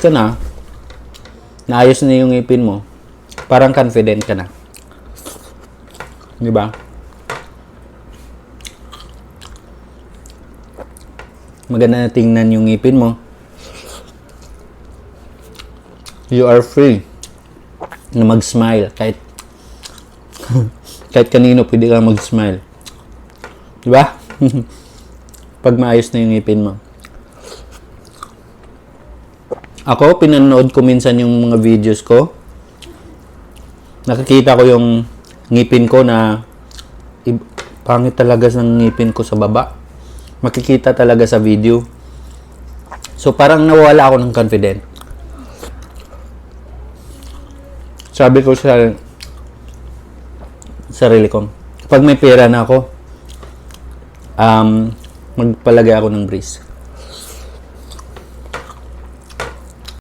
ka na, naayos na yung ngipin mo, parang confident ka na. Di ba? Maganda na tingnan yung ngipin mo. You are free na mag-smile. Kahit kanino pwede kang mag-smile. Di ba? Pag maayos na yung ngipin mo. Ako, pinanood ko minsan yung mga videos ko. Nakikita ko yung ngipin ko na pangit talaga ng ngipin ko sa baba. Makikita talaga sa video. So, parang nawala ako ng confident. Sabi ko sa sarili ko, pag may pera na ako, magpalagay ako ng brace.